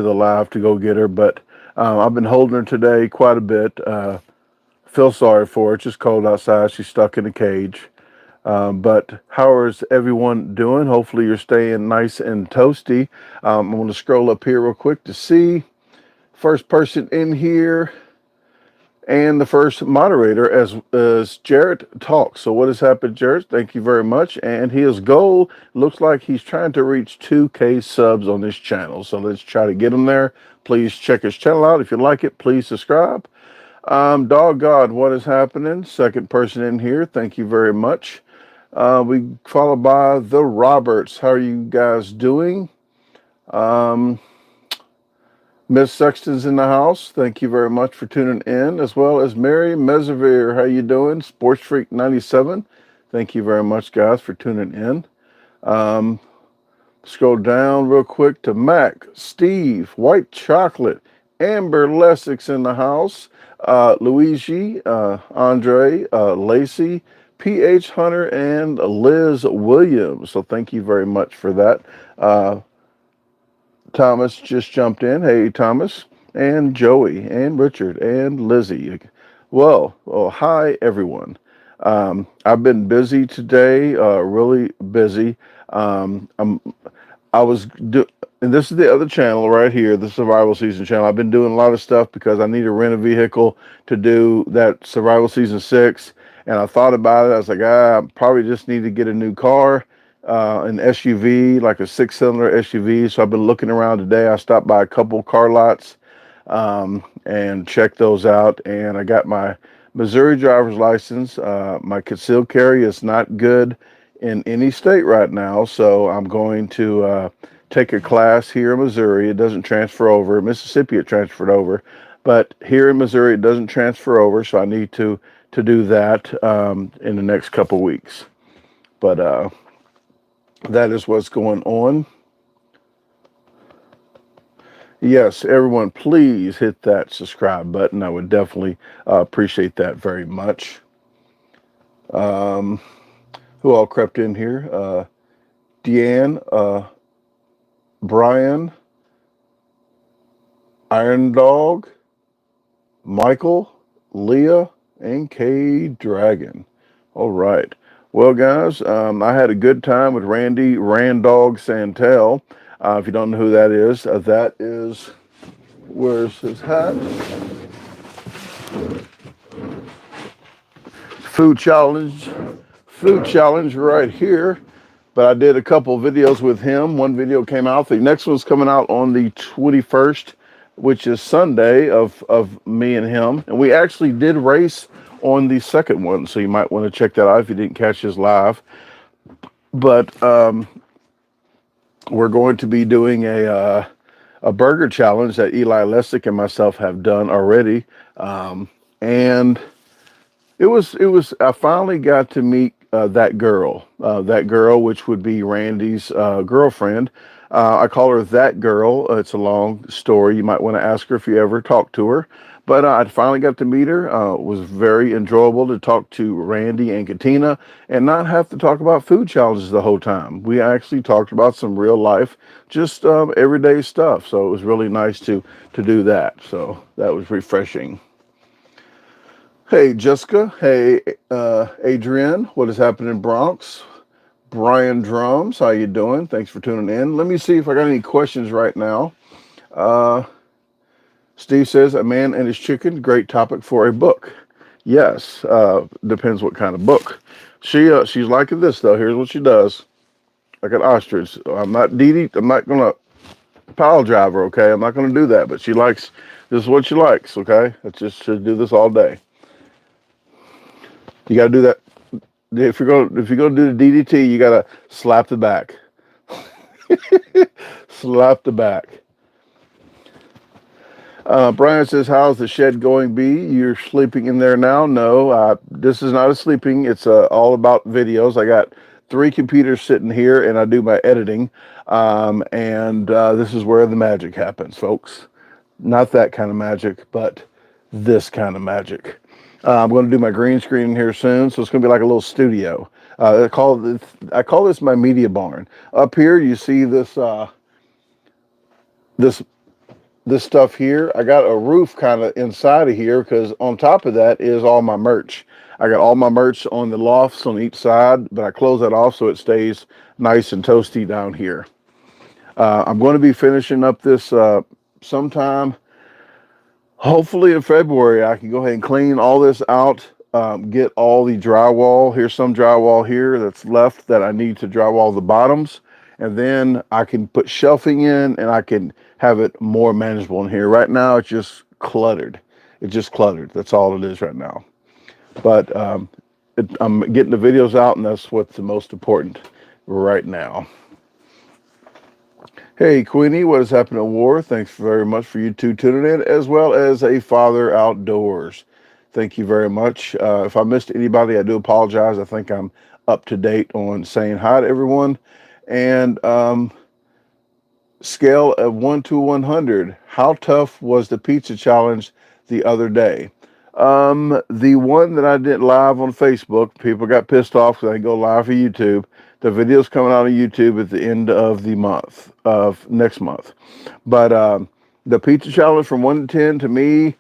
the live to go get her, but I've been holding her today quite a bit. Feel sorry for her. It's just cold outside. She's stuck in a cage. But how is everyone doing? Hopefully you're staying nice and toasty. I'm going to scroll up here real quick to see first person in here and the first moderator as Jarrett talks. So what has happened, Jarrett? Thank you very much. And his goal looks like he's trying to reach 2K subs on this channel. So let's try to get him there. Please check his channel out. If you like it, please subscribe. Dog God, what is happening? Second person in here. Thank you very much. We followed by the Roberts. How are you guys doing? Um, Miss Sexton's in the house. Thank you very much for tuning in, as well as Mary Mezavir. How you doing? Sports Freak 97. Thank you very much, guys, for tuning in. Um, Scroll down real quick to Mac, Steve, White Chocolate, Amber Lessix in the house, Luigi, Andre, Lacey, PH Hunter, and Liz Williams. So thank you very much for that. Thomas just jumped in. Hey, Thomas, and Joey, and Richard, and Lizzie. Well, hi, everyone. I've been busy today, really busy. Um, I'm I was do, and this is the other channel right here, the Survival Season channel. I've been doing a lot of stuff because I need to rent a vehicle to do that Survival Season 6. And I thought about it. I was like, I probably just need to get a new car, an SUV, like a 6-cylinder SUV. So I've been looking around today. I stopped by a couple car lots and checked those out. And I got my Missouri driver's license. My concealed carry is not good in any state right now, so I'm going to take a class here in Missouri. It doesn't transfer over. Mississippi it transferred over, but here in Missouri it doesn't transfer over, so I need to do that in the next couple weeks. But that is what's going on. Yes, everyone, please hit that subscribe button. I would definitely appreciate that very much. Who all crept in here? Deanne, Brian, Iron Dog, Michael, Leah, and K Dragon. All right. Well, guys, I had a good time with Randy Randog Santel. If you don't know who that is, where's his hat? Food challenge right here. But I did a couple videos with him. One video came out. The next one's coming out on the 21st, which is Sunday of me and him. And we actually did race on the second one, so you might want to check that out if you didn't catch his live. But we're going to be doing a burger challenge that Eli Lessick and myself have done already, and it was. I finally got to meet that girl, which would be Randy's girlfriend. I call her that girl. It's a long story. You might want to ask her if you ever talk to her. But I finally got to meet her. It was very enjoyable to talk to Randy and Katina and not have to talk about food challenges the whole time. We actually talked about some real life, just everyday stuff. So it was really nice to do that. So that was refreshing. Hey, Jessica. Hey, Adrienne. What is happening in Bronx? Brian Drums. How you doing? Thanks for tuning in. Let me see if I got any questions right now. Steve says, a man and his chicken, great topic for a book. Yes, depends what kind of book. She's liking this, though. Here's what she does. Like an ostrich. I'm not going to pile drive her, okay? I'm not going to do that, but this is what she likes, okay? She'll do this all day. You got to do that. If you're going to do the DDT, you got to slap the back. Slap the back. Brian says, how's the shed going, B? You're sleeping in there now? No, this is not a sleeping. It's all about videos. I got 3 computers sitting here, and I do my editing. This is where the magic happens, folks. Not that kind of magic, but this kind of magic. I'm going to do my green screen here soon, so it's going to be like a little studio. I call this my media barn. Up here, you see this this stuff here. I got a roof kind of inside of here because on top of that is all my merch. I got all my merch on the lofts on each side, but I close that off so it stays nice and toasty down here. I'm going to be finishing up this sometime. Hopefully in February, I can go ahead and clean all this out, get all the drywall. Here's some drywall here that's left that I need to drywall the bottoms. And then I can put shelving in and I can have it more manageable in here. Right now, it's just cluttered. It's just cluttered. That's all it is right now. But I'm getting the videos out, and that's what's the most important right now. Hey, Queenie, what has happened at War? Thanks very much for you two tuning in, as well as a father outdoors. Thank you very much. If I missed anybody, I do apologize. I think I'm up to date on saying hi to everyone. And scale of 1 to 100, how tough was the pizza challenge the other day? The one that I did live on Facebook, people got pissed off because I didn't go live for YouTube. The video's coming out on YouTube at the end of the month, of next month. But the pizza challenge from 1 to 10 to me,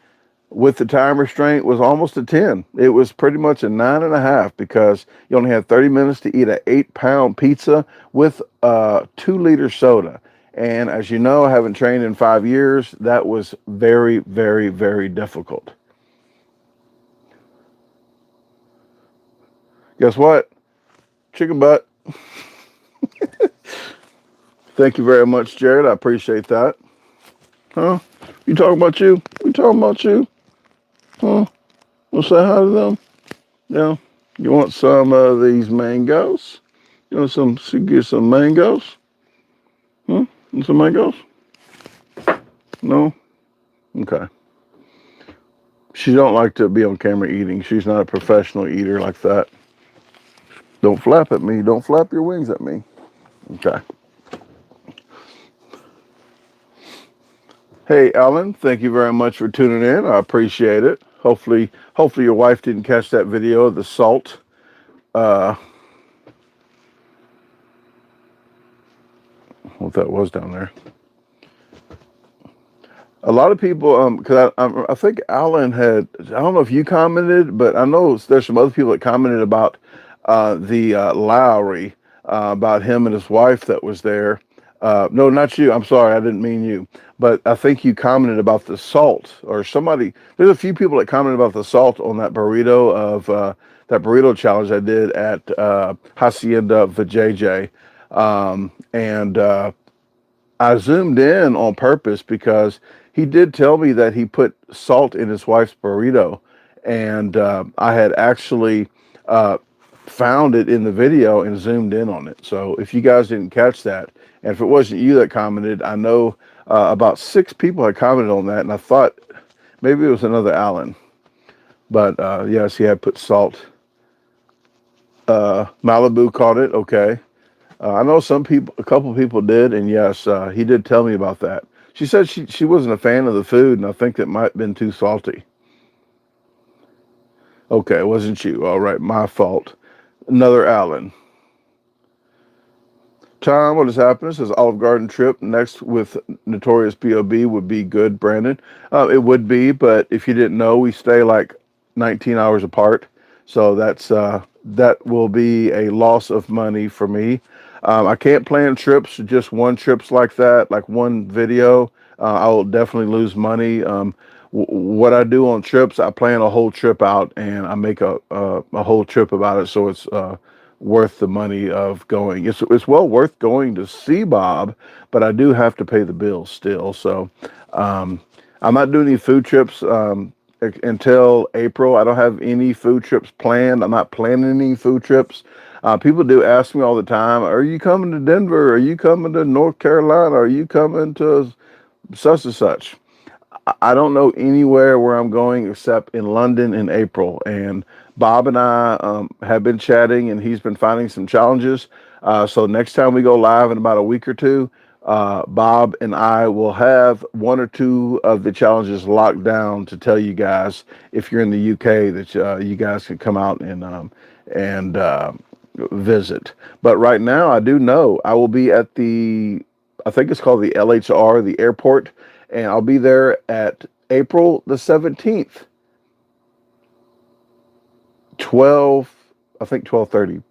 with the time restraint, was almost a 10. It was pretty much a 9.5 because you only had 30 minutes to eat an 8-pound pizza with a 2-liter soda. And as you know, I haven't trained in 5 years. That was very, very, very difficult. Guess what? Chicken butt. Thank you very much, Jared. I appreciate that. Huh? You talking about you? We talking about you? Huh? We'll say hi to them. Yeah. You want some of these mangoes? You want get some mangoes? Huh? Want some mangoes? No? Okay. She don't like to be on camera eating. She's not a professional eater like that. Don't flap at me. Don't flap your wings at me. Okay. Hey, Alan, thank you very much for tuning in. I appreciate it. Hopefully your wife didn't catch that video of the salt. What that was down there. A lot of people, because I think Alan had, I don't know if you commented, but I know there's some other people that commented about the Lowry, about him and his wife that was there. No, not you. I'm sorry. I didn't mean you. But I think you commented about the salt, or somebody. There's a few people that commented about the salt on that burrito of that burrito challenge I did at Hacienda Vajayjay. And I zoomed in on purpose because he did tell me that he put salt in his wife's burrito. And I had actually found it in the video and zoomed in on it. So if you guys didn't catch that, and if it wasn't you that commented, I know about 6 people had commented on that, and I thought maybe it was another Alan. But yes, he had put salt. Malibu caught it. Okay. I know a couple people did, and yes, he did tell me about that. She said she wasn't a fan of the food, and I think that might have been too salty. Okay, it wasn't you. All right, my fault. Another Alan. Tom, what has happened? Says Olive Garden trip next with Notorious B.O.B. would be good, Brandon. It would be, but if you didn't know, we stay like 19 hours apart. So that will be a loss of money for me. I can't plan trips, just one trips like that, like one video. I will definitely lose money. What I do on trips, I plan a whole trip out and I make a whole trip about it, so it's worth the money of going. It's well worth going to see Bob, but I do have to pay the bills still. So I'm not doing any food trips until April. I don't have any food trips planned. I'm not planning any food trips. People do ask me all the time, are you coming to Denver? Are you coming to North Carolina? Are you coming to such and such? I don't know anywhere where I'm going except in London in April. And Bob and I have been chatting, and he's been finding some challenges. So next time we go live in about a week or two, Bob and I will have 1 or 2 of the challenges locked down to tell you guys, if you're in the UK, that you guys can come out and visit. But right now, I do know I will be at I think it's called the LHR, the airport, and I'll be there at April the 17th, 12, I think 12:30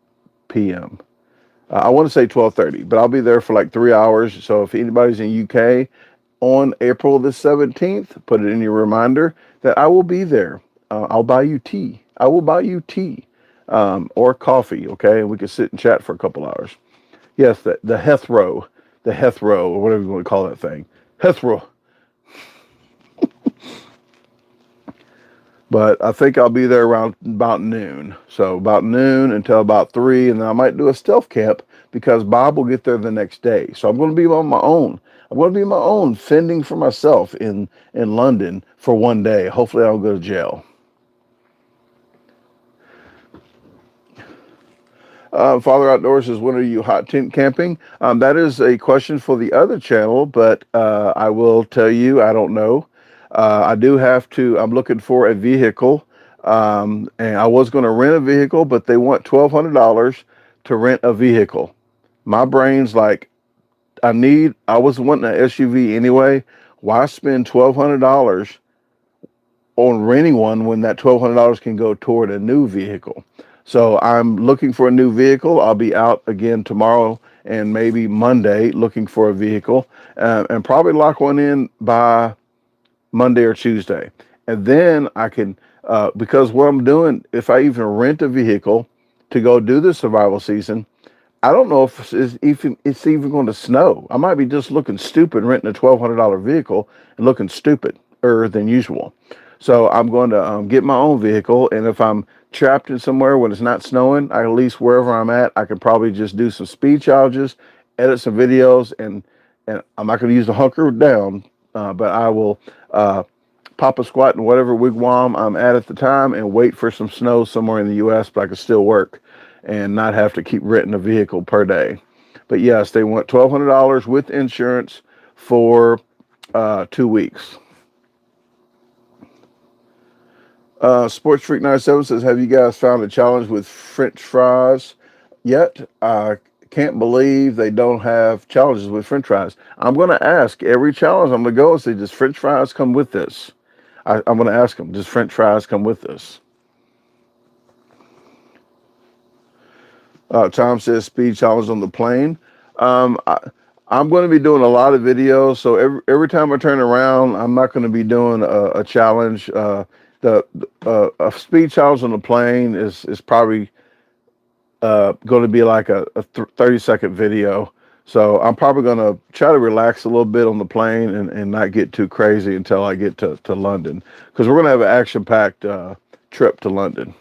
p.m. I want to say 12:30, but I'll be there for like 3 hours. So if anybody's in UK on April the 17th, put it in your reminder that I will be there. I'll buy you tea. I will buy you tea or coffee, okay? And we can sit and chat for a couple hours. Yes, the Hethro, or whatever you want to call that thing. Hethro. But I think I'll be there around about noon. So about noon until about 3, and then I might do a stealth camp because Bob will get there the next day. So I'm going to be on my own. I'm going to be on my own, fending for myself in London for one day. Hopefully I don't go to jail. Father Outdoors says, when are you hot tent camping? That is a question for the other channel, but I will tell you, I don't know. I do have to, I'm looking for a vehicle, and I was going to rent a vehicle, but they want $1,200 to rent a vehicle. My brain's like, I was wanting an SUV anyway. Why spend $1,200 on renting one when that $1,200 can go toward a new vehicle? So I'm looking for a new vehicle. I'll be out again tomorrow and maybe Monday looking for a vehicle, and probably lock one in by Monday or Tuesday. And then I can, because what I'm doing, if I even rent a vehicle to go do the survival season, I don't know if it's even going to snow. I might be just looking stupid renting a $1,200 vehicle and looking stupider than usual. So I'm going to get my own vehicle, and if I'm trapped in somewhere when it's not snowing, at least wherever I'm at, I can probably just do some speed challenges, edit some videos, and I'm not going to use the hunker down, but I will pop a squat in whatever wigwam I'm at the time and wait for some snow somewhere in the U.S., but I can still work and not have to keep renting a vehicle per day. But yes, they want $1,200 with insurance for 2 weeks. Sports Freak 97 says, have you guys found a challenge with French fries yet? I can't believe they don't have challenges with French fries. I'm going to ask every challenge. I'm going to go and say, does French fries come with this? I'm going to ask them, does French fries come with this? Tom says, speed challenge on the plane. I'm going to be doing a lot of videos, so every time I turn around, I'm not going to be doing a challenge. A speed challenge on the plane is probably going to be like a 30-second video. So I'm probably going to try to relax a little bit on the plane and not get too crazy until I get to London, because we're going to have an action-packed trip to London.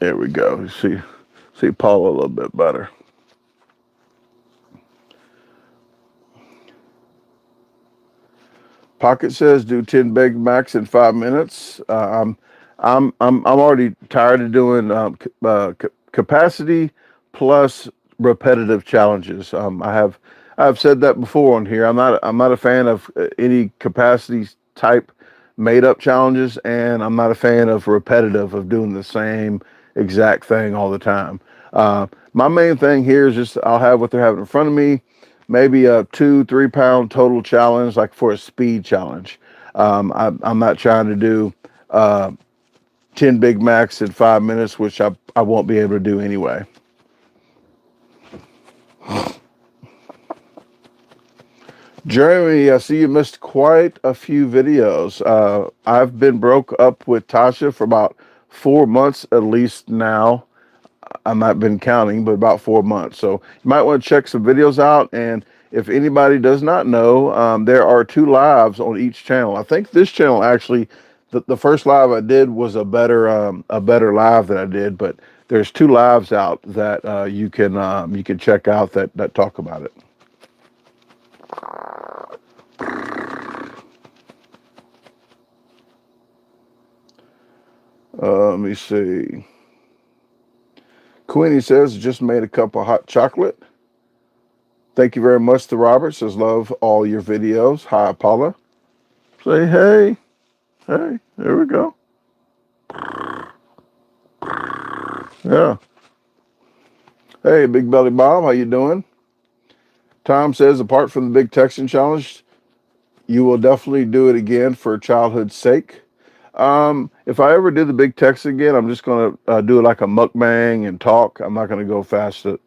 There we go. See Paula a little bit better. Pocket says do 10 Big Macs in 5 minutes. I'm already tired of doing capacity plus repetitive challenges. I've said that before on here. I'm not a fan of any capacity type made up challenges, and I'm not a fan of repetitive, of doing the same exact thing all the time. My main thing here is just I'll have what they're having in front of me, maybe a 2-3 pound total challenge, like for a speed challenge. I'm not trying to do 10 Big Macs in 5 minutes, which I won't be able to do anyway. Jeremy, I see you missed quite a few videos. I've been broke up with Tasha for about 4 months at least now. I've not been counting, but about 4 months. So you might want to check some videos out. And if anybody does not know, there are 2 lives on each channel. I think this channel actually, the first live I did was a better live that I did, but there's 2 lives out that you can check out that talk about it. Let me see. Queenie says, just made a cup of hot chocolate. Thank you very much to Robert. Says, love all your videos. Hi, Paula. Say, hey. Hey, there we go. Yeah. Hey, Big Belly Bob, how you doing? Tom says, apart from the big Texan challenge, you will definitely do it again for childhood's sake. If I ever do the big text again, I'm just gonna do it like a mukbang and talk. I'm not gonna go fast at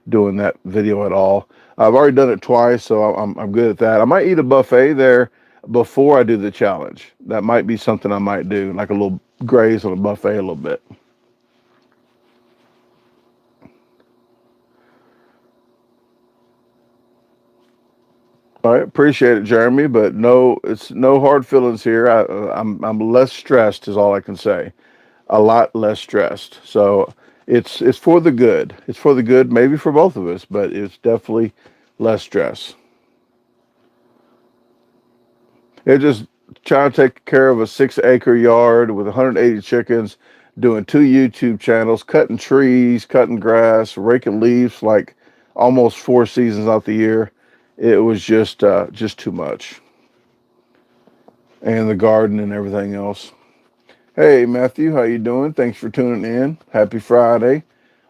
doing that video at all. I've already done it twice, so I'm good at that. I might eat a buffet there before I do the challenge. That might be something I might do, like a little graze on a buffet a little bit. All right, appreciate it, Jeremy, but no, it's no hard feelings here. I'm less stressed, is all I can say. A lot less stressed. So it's for the good. It's for the good, maybe for both of us, but it's definitely less stress. It just trying to take care of a 6 acre yard with 180 chickens, doing 2 YouTube channels, cutting trees, cutting grass, raking leaves, like almost 4 seasons out the year. It was just too much, and the garden and everything else. Hey Matthew, how you doing? Thanks for tuning in. Happy Friday.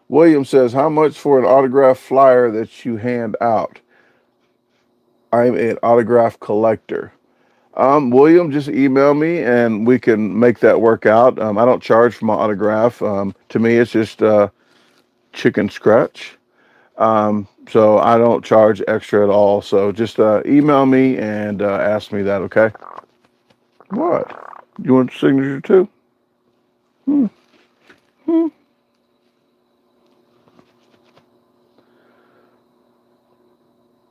William says, how much for an autograph flyer that you hand out? I'm an autograph collector. William, just email me and we can make that work out. I don't charge for my autograph. To me, it's just chicken scratch. So I don't charge extra at all. So just email me and ask me that, okay? What? You want signature too? Hmm. Hmm.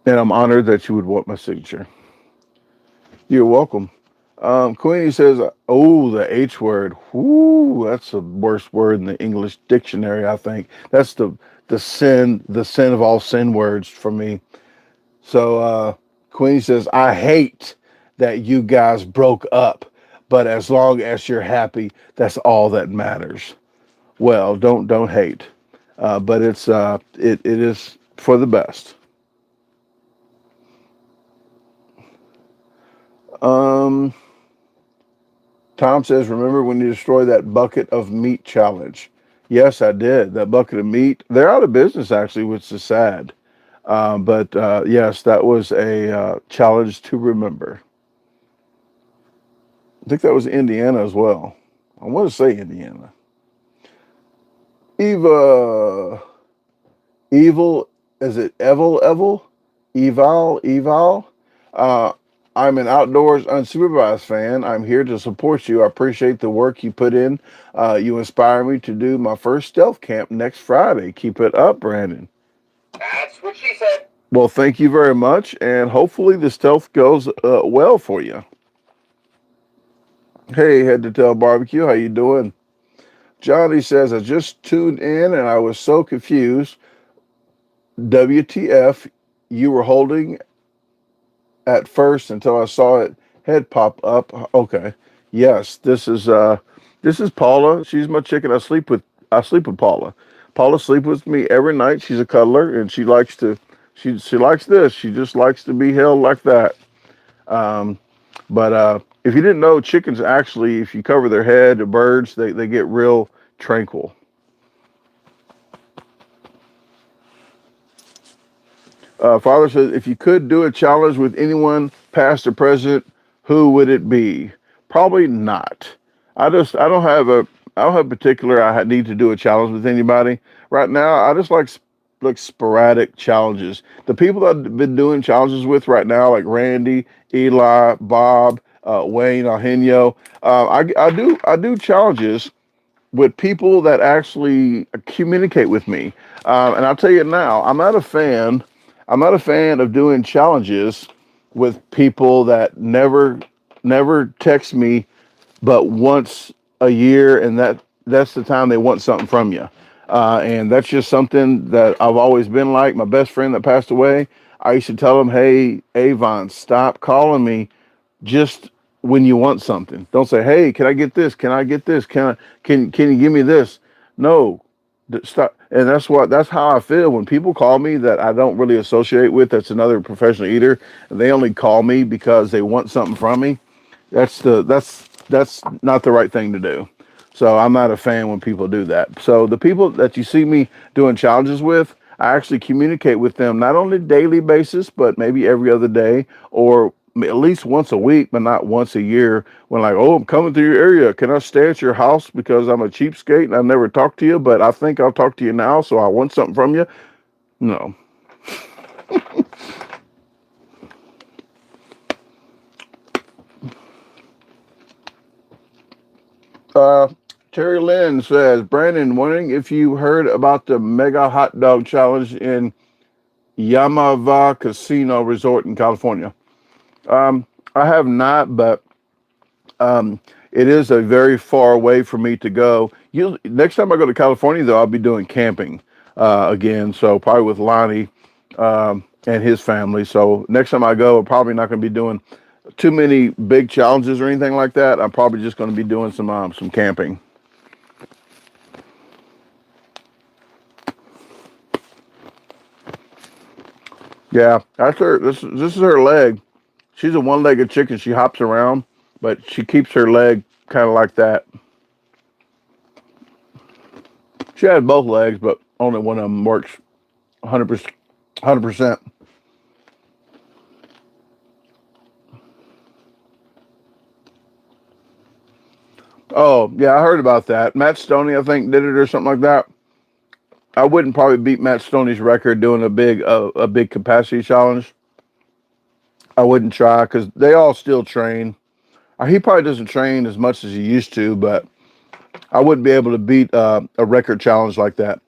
And I'm honored that you would want my signature. You're welcome. Queenie says, "Oh, the H word. Whoo, that's the worst word in the English dictionary. I think that's the sin of all sin words for me." So Queenie says, "I hate that you guys broke up, but as long as you're happy, that's all that matters." Well, don't hate, but it is for the best. Um. Tom says, remember when you destroyed that bucket of meat challenge? Yes, I did. That bucket of meat. They're out of business, actually, which is sad. But yes, that was a challenge to remember. I think that was Indiana as well. I want to say Indiana. Eva, Evil, is it Eval? Uh, I'm an outdoors unsupervised fan. I'm here to support you. I appreciate the work you put in. You inspire me to do my first stealth camp next Friday. Keep it up, Brandon. That's what she said. Well, thank you very much, and hopefully the stealth goes well for you. Hey, Head to Tail Barbecue, how you doing? Johnny says, I just tuned in and I was so confused. WTF, you were holding at first until I saw it head pop up. Okay. Yes, this is Paula. She's my chicken. I sleep with Paula. Paula sleeps with me every night. She's a cuddler and she likes this. She just likes to be held like that. Um but if you didn't know, chickens actually, if you cover their head, the birds, they get real tranquil. Father says, if you could do a challenge with anyone, past or present, who would it be? Probably not. I don't have particular. Need to do a challenge with anybody right now. I just like sporadic challenges. The people that I've been doing challenges with right now, like Randy, Eli, Bob, Wayne, Eugenio. I do challenges with people that actually communicate with me. And I'll tell you now, I'm not a fan. I'm not a fan of doing challenges with people that never text me but once a year, and that's the time they want something from you. And that's just something that I've always been like. My best friend that passed away, I used to tell him, "Hey, Avon, stop calling me just when you want something. Don't say, "Hey, can I get this? Can I get this? Can you give me this?" No, stop. And that's how I feel when people call me that I don't really associate with. That's another professional eater, and they only call me because they want something from me. That's not the right thing to do. So I'm not a fan when people do that. So the people that you see me doing challenges with, I actually communicate with them not on a daily basis, but maybe every other day or at least once a week, but not once a year. When like, oh, I'm coming to your area. Can I stay at your house because I'm a cheapskate and I've never talked to you, but I think I'll talk to you now, so I want something from you? No. Uh, Terry Lynn says, Brandon, wondering if you heard about the mega hot dog challenge in Yamava Casino Resort in California. Um, I have not, but um, it is a very far way for me to go. Next time I go to California, though, I'll be doing camping again. So probably with Lonnie and his family. So next time I go, I'm probably not going to be doing too many big challenges or anything like that. I'm probably just going to be doing some camping. Yeah, that's her. This is her leg. She's a one-legged chicken. She hops around, but she keeps her leg kind of like that. She has both legs, but only one of them works 100%. 100%. Oh, yeah, I heard about that. Matt Stoney, I think, did it or something like that. I wouldn't probably beat Matt Stoney's record doing a big capacity challenge. I wouldn't try because they all still train. He probably doesn't train as much as he used to, but I wouldn't be able to beat a record challenge like that.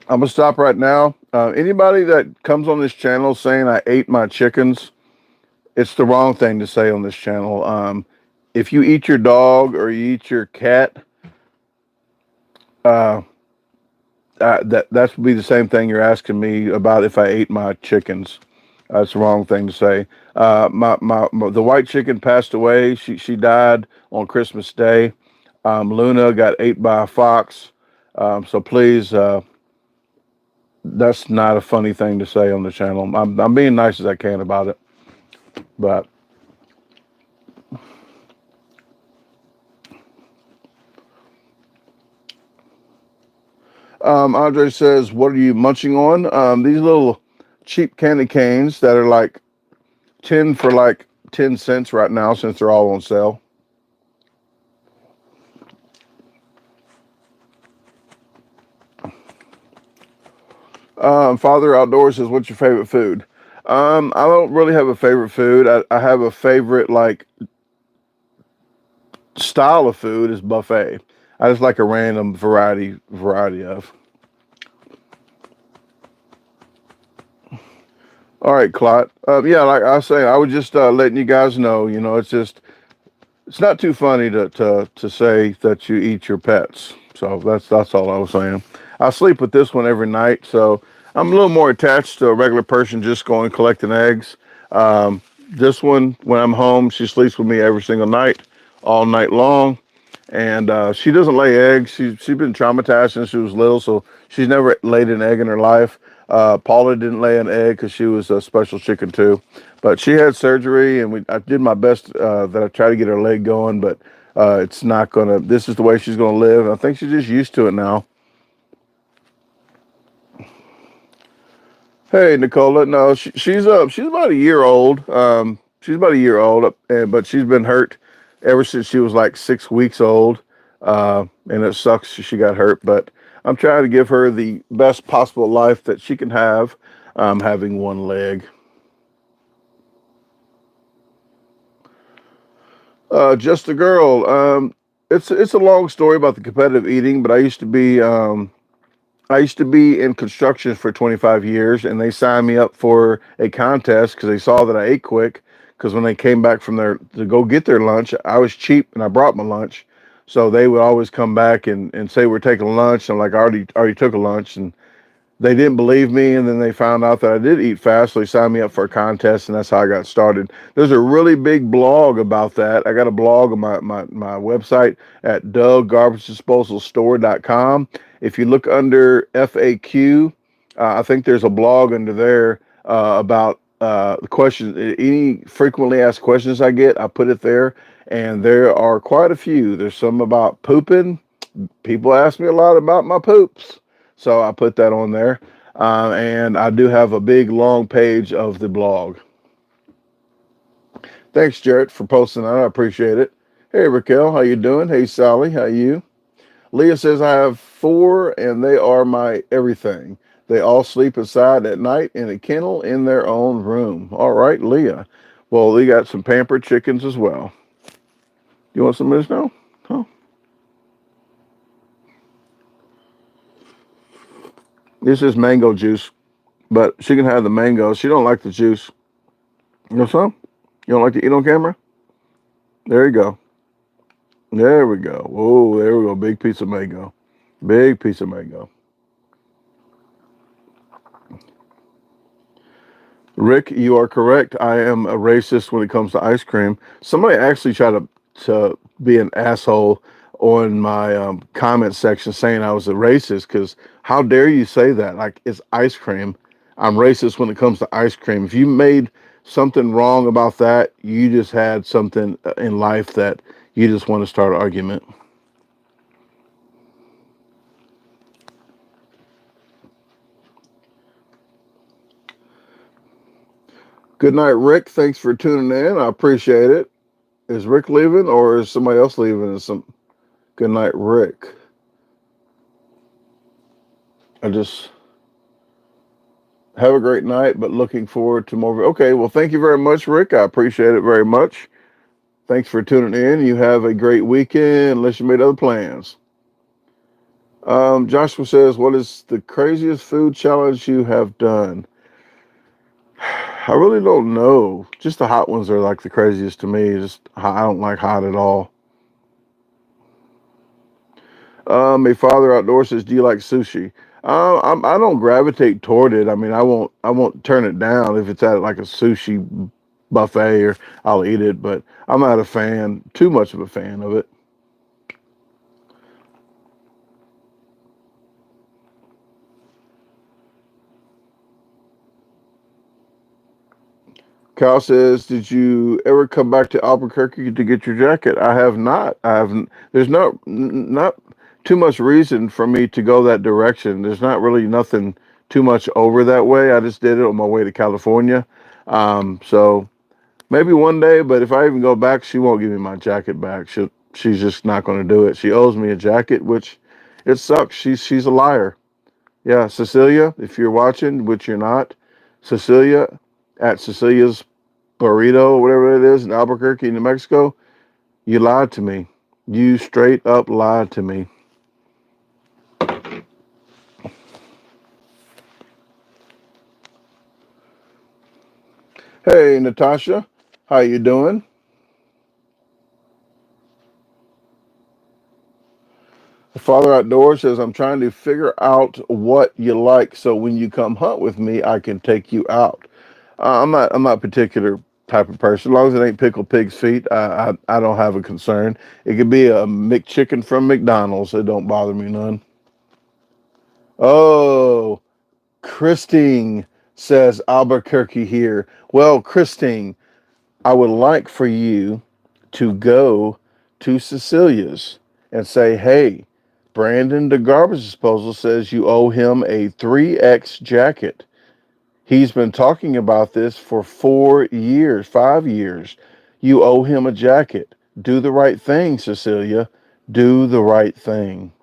I'm gonna stop right now. Anybody that comes on this channel saying I ate my chickens, it's the wrong thing to say on this channel. If you eat your dog or you eat your cat, uh, that would be the same thing you're asking me about if I ate my chickens. That's the wrong thing to say. The white chicken passed away. She died on Christmas Day. Luna got ate by a fox. So please, that's not a funny thing to say on the channel. I'm being nice as I can about it, but Andre says, "What are you munching on?" These little cheap candy canes that are like 10 for like 10 cents right now since they're all on sale. Father Outdoors says, "What's your favorite food?" I don't really have a favorite food. I have a favorite like style of food is buffet. I just like a random variety of. All right, Clot. Yeah, like I was saying, I was just letting you guys know. It's not too funny to say that you eat your pets. So that's all I was saying. I sleep with this one every night, so I'm a little more attached to a regular person just going collecting eggs. This one, when I'm home, she sleeps with me every single night, all night long, and she doesn't lay eggs. She's been traumatized since she was little, so she's never laid an egg in her life. Paula didn't lay an egg because she was a special chicken too. But she had surgery, and I did my best that I tried to get her leg going, but it's not gonna. This is the way she's gonna live. I think she's just used to it now. Hey, Nicola. No, she's about a year old. She's about a year old, and but she's been hurt ever since she was like 6 weeks old. And it sucks she got hurt, but I'm trying to give her the best possible life that she can have, having one leg. Just a girl. It's a long story about the competitive eating, but I used to be in construction for 25 years, and they signed me up for a contest because they saw that I ate quick. Because when they came back from their to go get their lunch, I was cheap and I brought my lunch, so they would always come back and say we're taking lunch. I'm like, I already took a lunch, and they didn't believe me, and then they found out that I did eat fast, so they signed me up for a contest, and that's how I got started. There's a really big blog about that. I got a blog on my website at DaGarbageDisposalStore.com. If you look under FAQ, I think there's a blog under there about the questions, any frequently asked questions I get, I put it there, and there are quite a few. There's some about pooping. People ask me a lot about my poops, so I put that on there. And I do have a big long page of the blog. Thanks, Jarrett, for posting that. I appreciate it. Hey, Raquel, how you doing? Hey, Sally, how you? Leah says, I have 4, and they are my everything. They all sleep inside at night in a kennel in their own room. All right, Leah. Well, we got some pampered chickens as well. You want some of this now? Huh? This is mango juice, but she can have the mango. She don't like the juice. You know some? You don't like to eat on camera? There you go. There we go. Whoa, there we go. Big piece of mango. Big piece of mango. Rick, you are correct. I am a racist when it comes to ice cream. Somebody actually tried to be an asshole on my comment section saying I was a racist because how dare you say that? Like, it's ice cream. I'm racist when it comes to ice cream. If you made something wrong about that, you just had something in life that you just want to start an argument. Good night, Rick. Thanks for tuning in. I appreciate it. Is Rick leaving or is somebody else leaving? Good night, Rick. I just have a great night, but looking forward to more. Okay, well, thank you very much, Rick. I appreciate it very much. Thanks for tuning in. You have a great weekend, unless you made other plans. Joshua says, what is the craziest food challenge you have done? I really don't know. Just the hot ones are like the craziest to me. I don't like hot at all. A father outdoors says, "Do you like sushi?" I don't gravitate toward it. I mean, I won't turn it down if it's at like a sushi buffet, or I'll eat it. But I'm not a fan, too much of a fan of it. Kyle says, "Did you ever come back to Albuquerque to get your jacket?" I have not. I haven't. There's not too much reason for me to go that direction. There's not really nothing too much over that way. I just did it on my way to California. So maybe one day, but if I even go back, she won't give me my jacket back. She's just not going to do it. She owes me a jacket, which it sucks. She's a liar. Yeah, Cecilia, if you're watching, which you're not, Cecilia at Cecilia's Burrito, whatever it is in Albuquerque, New Mexico, you lied to me. You straight up lied to me. Hey, Natasha, how you doing? Father Outdoors says, I'm trying to figure out what you like so when you come hunt with me, I can take you out. I'm not a particular type of person. As long as it ain't pickled pig's feet, I don't have a concern. It could be a McChicken from McDonald's. It don't bother me none. Oh, Christine says Albuquerque here. Well, Christine, I would like for you to go to Cecilia's and say, hey, Brandon DaGarbageDisposal says you owe him a 3X jacket. He's been talking about this for 4 years, 5 years. You owe him a jacket. Do the right thing, Cecilia. Do the right thing.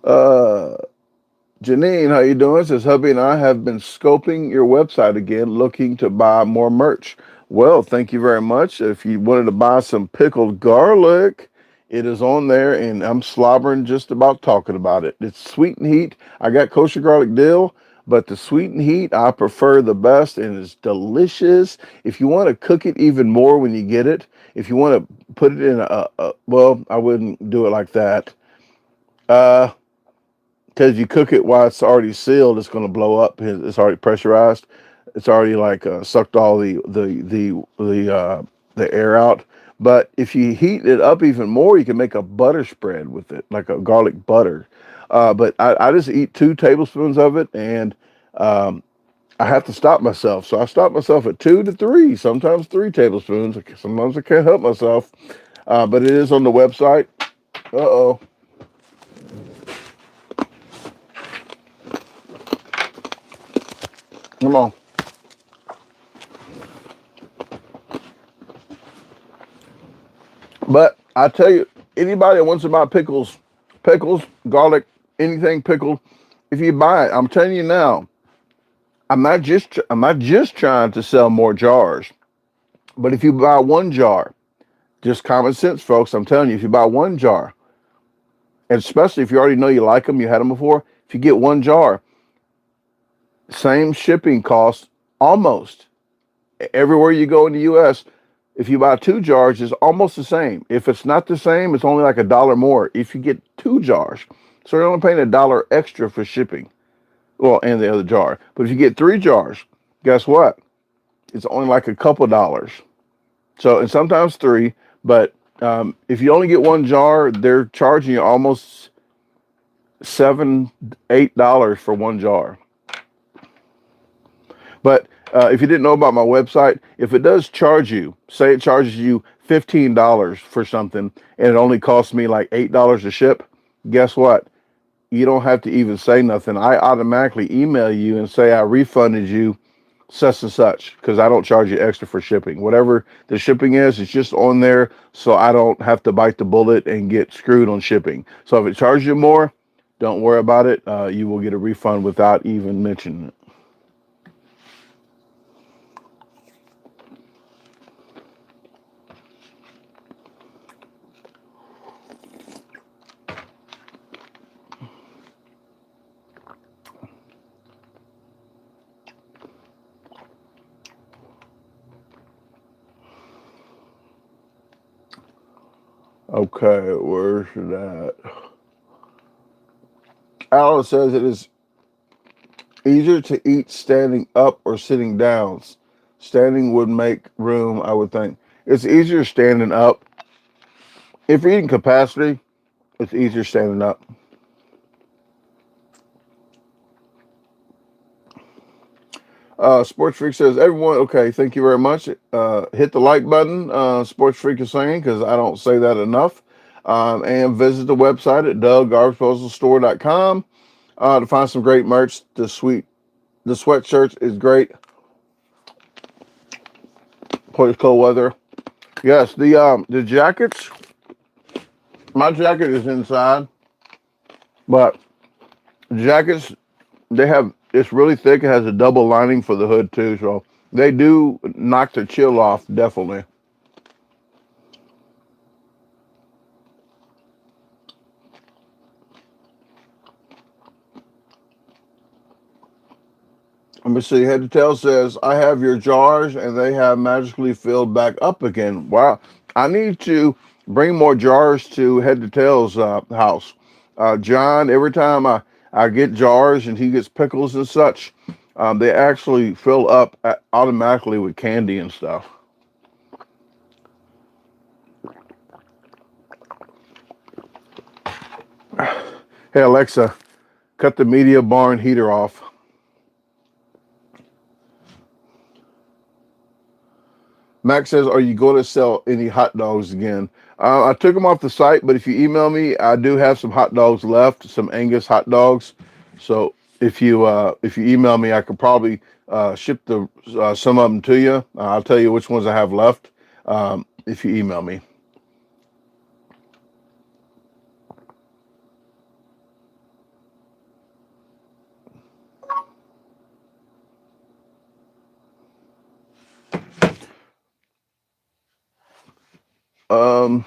Uh, Janine, how you doing? Says hubby and I have been scoping your website again, looking to buy more merch. Well, thank you very much. If you wanted to buy some pickled garlic, it is on there, and I'm slobbering just about talking about it. It's sweet and heat. I got kosher garlic dill, but the sweet and heat I prefer the best, and it's delicious. If you want to cook it even more when you get it, if you want to put it in well, I wouldn't do it like that. Uh, because if you cook it while it's already sealed, it's going to blow up. It's already pressurized. It's already like sucked all the air out. But if you heat it up even more, you can make a butter spread with it, like a garlic butter. But I just eat 2 tablespoons of it, and um, I have to stop myself. So I stop myself at 2 to 3, sometimes 3 tablespoons. Sometimes I can't help myself. But it is on the website. Uh-oh. Come on. But I tell you, anybody that wants to buy pickles, garlic, anything pickled, if you buy it, I'm telling you now, I'm not just trying to sell more jars. But if you buy one jar, just common sense, folks, I'm telling you, if you buy one jar, and especially if you already know you like them, you had them before, if you get one jar, same shipping cost almost everywhere you go in the US. If you buy 2 jars, it's almost the same. If it's not the same, it's only like $1 more if you get 2 jars. So you're only paying $1 extra for shipping. Well, and the other jar. But if you get 3 jars, guess what? It's only like a couple dollars. So, and sometimes 3. But if you only get one jar, they're charging you almost $7, $8 for one jar. But if you didn't know about my website, if it does charge you, say it charges you $15 for something, and it only costs me like $8 to ship, guess what? You don't have to even say nothing. I automatically email you and say I refunded you such and such because I don't charge you extra for shipping. Whatever the shipping is, it's just on there so I don't have to bite the bullet and get screwed on shipping. So if it charges you more, don't worry about it. You will get a refund without even mentioning it. Okay, where's that? Alice says it is easier to eat standing up or sitting down. Standing would make room, I would think. It's easier standing up. If you're eating capacity, it's easier standing up. Sports Freak says, everyone, okay, thank you very much. Hit the like button, Sports Freak is saying, because I don't say that enough. And visit the website at DaGarbageDisposal.com to find some great merch. The sweatshirt is great for this cold weather. Yes, the jackets. My jacket is inside, but jackets they have it's really thick. It has a double lining for the hood too, so they do knock the chill off definitely. Let me see. Head to Tail says, I have your jars and they have magically filled back up again. Wow. I need to bring more jars to Head to Tail's house. John, every time I get jars and he gets pickles and such, they actually fill up automatically with candy and stuff. Hey, Alexa, cut the media barn heater off. Max says, are you going to sell any hot dogs again? I took them off the site, but if you email me, I do have some hot dogs left, some Angus hot dogs. So if you email me, I could probably ship some of them to you. I'll tell you which ones I have left if you email me. Um,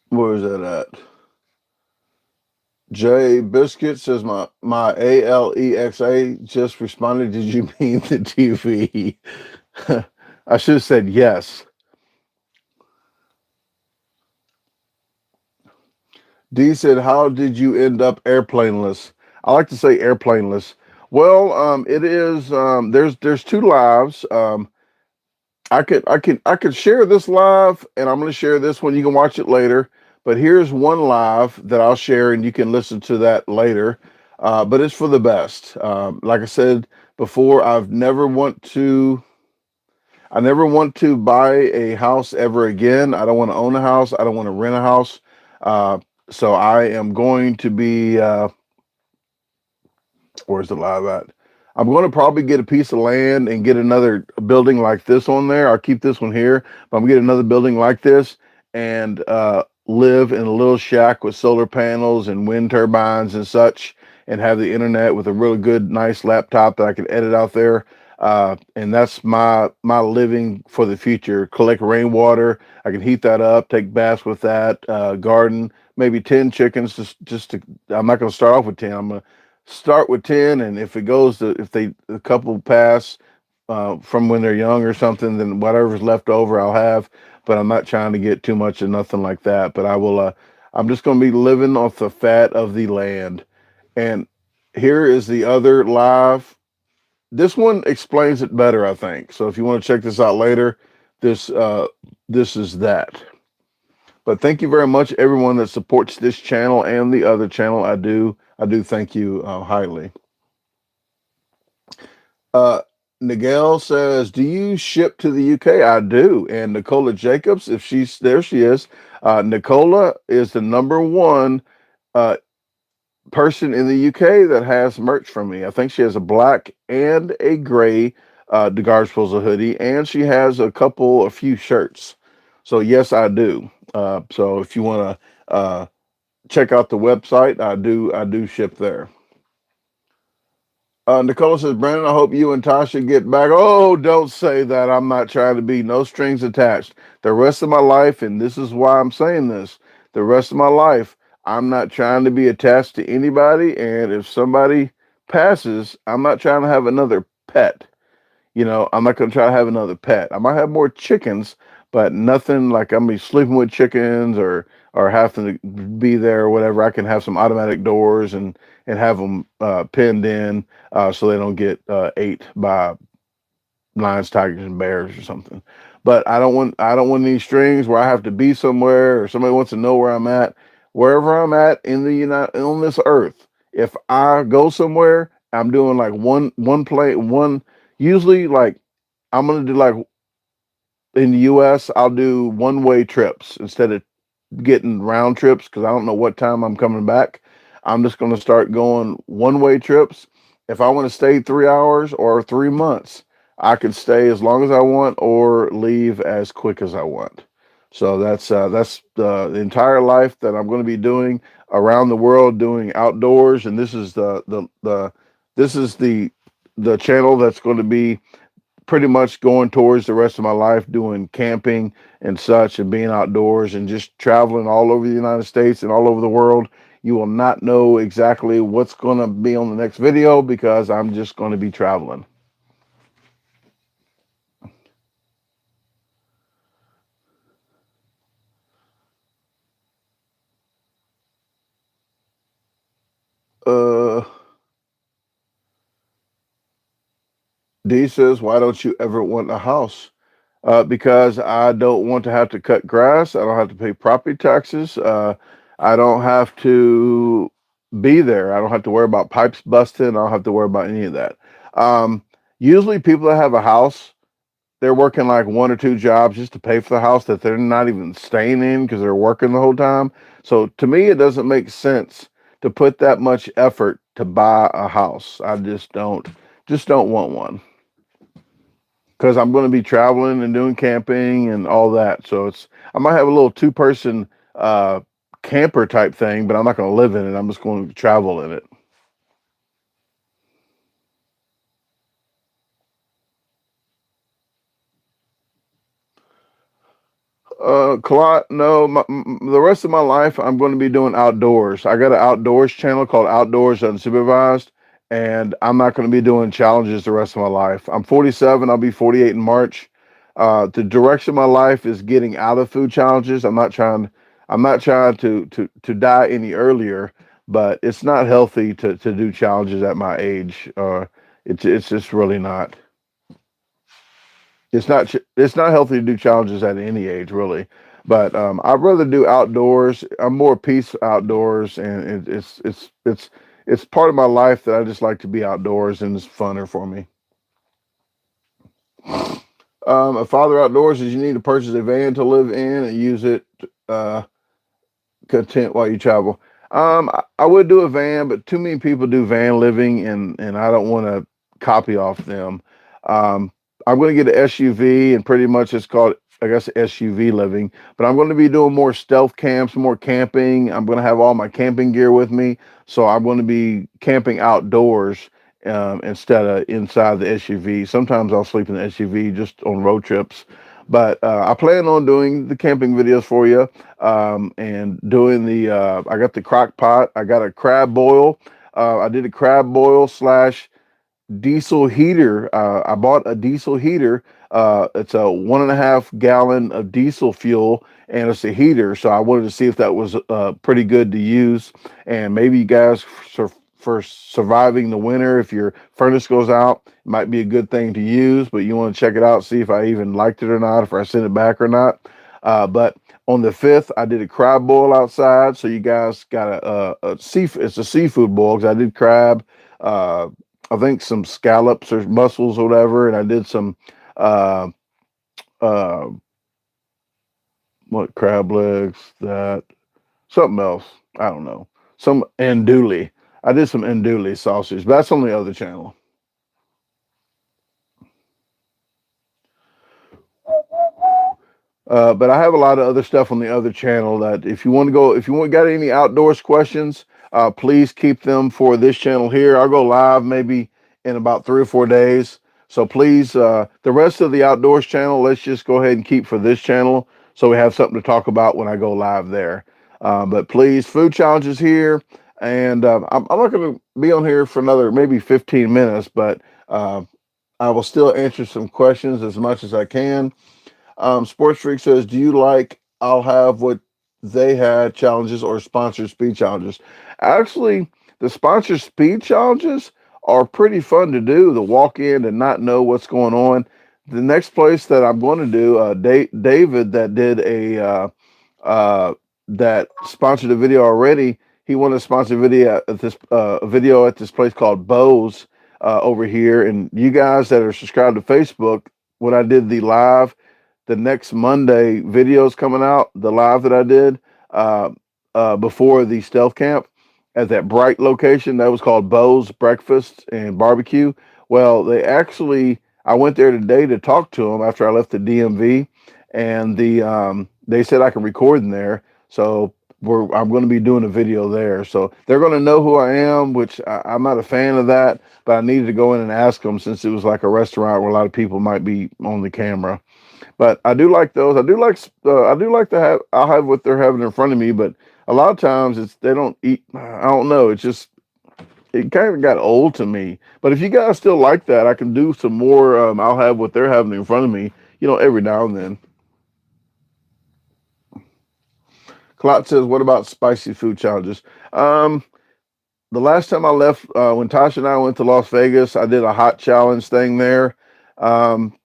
where is that at? Jay Biscuit says my Alexa just responded. Did you mean the TV? I should have said yes. D said, how did you end up airplaneless? I like to say airplaneless. Well, it is. There's two lives. I could share this live, and I'm going to share this one. You can watch it later. But here's one live that I'll share, and you can listen to that later. But it's for the best. Like I said before, I never want to buy a house ever again. I don't want to own a house. I don't want to rent a house. Uh, so I am going to be. Where's the live at? I'm going to probably get a piece of land and get another building like this on there. I'll keep this one here, but I'm gonna get another building like this and live in a little shack with solar panels and wind turbines and such, and have the internet with a really good, nice laptop that I can edit out there. And that's my living for the future. Collect rainwater. I can heat that up, take baths with that. Garden, maybe 10 chickens. Just to. I'm not going to start off with 10. I'm gonna start with 10, and if it goes to, if they a couple pass from when they're young or something, then whatever's left over I'll have. But I'm not trying to get too much of nothing like that. But I will. I'm just going to be living off the fat of the land. And here is the other live. This one explains it better, I think. So if you want to check this out later, this this is that. But thank you very much, everyone that supports this channel and the other channel. I do thank you highly. Uh, Nigel says, "Do you ship to the UK?" I do. And Nicola Jacobs, if she's there, she is. Nicola is the number one uh, person in the UK that has merch from me. I think she has a black and a gray DaGarbageDisposal hoodie, and she has a few shirts. So yes, I do. So if you want to check out the website, I do ship there. Nicola says, Brandon, I hope you and Tasha get back. Oh, don't say that. I'm not trying to be no strings attached. The rest of my life, and this is why I'm saying this, the rest of my life, I'm not trying to be attached to anybody. And if somebody passes, I'm not trying to have another pet. I'm not going to try to have another pet. I might have more chickens, but nothing like I'm gonna be sleeping with chickens or having to be there or whatever. I can have some automatic doors and have them pinned in so they don't get ate by lions, tigers, and bears or something. But I don't want any strings where I have to be somewhere or somebody wants to know where I'm at. Wherever I'm at in the United on this earth, if I go somewhere, I'm doing like one play one. Usually, like I'm gonna do like in the U.S. I'll do one-way trips instead of getting round trips because I don't know what time I'm coming back. I'm just going to start going one-way trips. If I want to stay 3 hours or 3 months, I can stay as long as I want or leave as quick as I want. So that's the entire life that I'm going to be doing around the world, doing outdoors, and this is this is the channel that's going to be pretty much going towards the rest of my life doing camping and such and being outdoors and just traveling all over the United States and all over the world. You will not know exactly what's going to be on the next video because I'm just going to be traveling. Uh, D says, why don't you ever want a house? Because I don't want to have to cut grass. I don't have to pay property taxes. I don't have to be there. I don't have to worry about pipes busting. I don't have to worry about any of that. Um, Usually, people that have a house, they're working like one or two jobs just to pay for the house that they're not even staying in because they're working the whole time. So to me, it doesn't make sense to put that much effort to buy a house. I just don't want one because I'm going to be traveling and doing camping and all that. So I might have a little two-person uh, camper type thing, but I'm not going to live in it. I'm just going to travel in it. Clot, no, the rest of my life I'm going to be doing outdoors. I got an outdoors channel called Outdoors Unsupervised, and I'm not going to be doing challenges the rest of my life. I'm 47, I'll be 48 in March. The direction of my life is getting out of food challenges. I'm not trying to die any earlier, but it's not healthy to do challenges at my age. It's just really not. It's not healthy to do challenges at any age, really. But I'd rather do outdoors. I'm more peace outdoors, and it's part of my life that I just like to be outdoors, and it's funner for me. A father outdoors is you need to purchase a van to live in and use it uh, content while you travel. I would do a van, but too many people do van living, and I don't want to copy off them. Um, I'm going to get an SUV, and pretty much it's called, I guess, SUV living. But I'm going to be doing more stealth camps, more camping. I'm going to have all my camping gear with me, so I'm going to be camping outdoors instead of inside the SUV. Sometimes I'll sleep in the SUV just on road trips. But I plan on doing the camping videos for you and doing I got the crock pot. I got a crab boil. I did a crab boil slash diesel heater. I bought a diesel heater. It's a 1.5 gallon of diesel fuel, and it's a heater. So I wanted to see if that was pretty good to use, and maybe you guys for surviving the winter, if your furnace goes out, it might be a good thing to use. But you want to check it out, see if I even liked it or not, if I sent it back or not. But on the 5th, I did a crab boil outside. So you guys got it's a seafood boil because I did crab. Uh, I think some scallops or mussels or whatever, and I did some uh uh what crab legs, that something else. I don't know. Some andouille. I did some andouille sausage, but that's on the other channel. But I have a lot of other stuff on the other channel that if you want got any outdoors questions, please keep them for this channel here. I'll go live maybe in about 3 or 4 days. So please, the rest of the outdoors channel, let's just go ahead and keep for this channel so we have something to talk about when I go live there. But please, food challenges here, and I'm not going to be on here for another maybe 15 minutes, but I will still answer some questions as much as I can. Sports Freak says, "Do you like I'll have what they had challenges or sponsored speed challenges?" Actually, the sponsored speed challenges are pretty fun to do. To walk in and not know what's going on. The next place that I'm going to do, David, that did uh, that sponsored a video already. He wanted to sponsor a video at this place called Bose over here. And you guys that are subscribed to Facebook, when I did the next Monday videos coming out, the live that I did uh, before the stealth camp at that Bright location that was called Bo's Breakfast and Barbecue. Well, I went there today to talk to them after I left the DMV, and they said I can record in there. So I'm going to be doing a video there. So they're going to know who I am, which I'm not a fan of that, but I needed to go in and ask them since it was like a restaurant where a lot of people might be on the camera. But I do like those. I do like to have. I'll have what they're having in front of me. But a lot of times they don't eat. I don't know. It kind of got old to me. But if you guys still like that, I can do some more. I'll have what they're having in front of me. Every now and then. Clot says, "What about spicy food challenges?" Um, the last time I left, when Tasha and I went to Las Vegas, I did a hot challenge thing there. Um,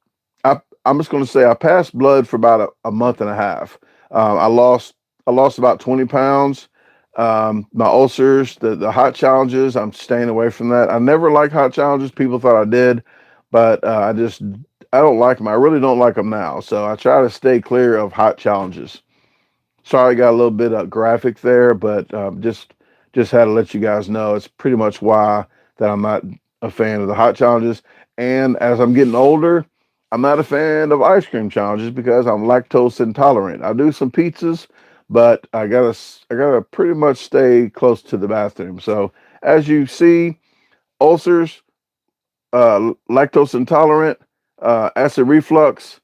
I'm just going to say I passed blood for about a month and a half. I lost about 20 pounds. My ulcers, the hot challenges, I'm staying away from that. I never liked hot challenges. People thought I did, but I don't like them. I really don't like them now. So I try to stay clear of hot challenges. Sorry, I got a little bit of graphic there, but just had to let you guys know it's pretty much why that I'm not a fan of the hot challenges. And as I'm getting older, I'm not a fan of ice cream challenges because I'm lactose intolerant. I do some pizzas, but I gotta pretty much stay close to the bathroom. So as you see, ulcers, lactose intolerant, acid reflux.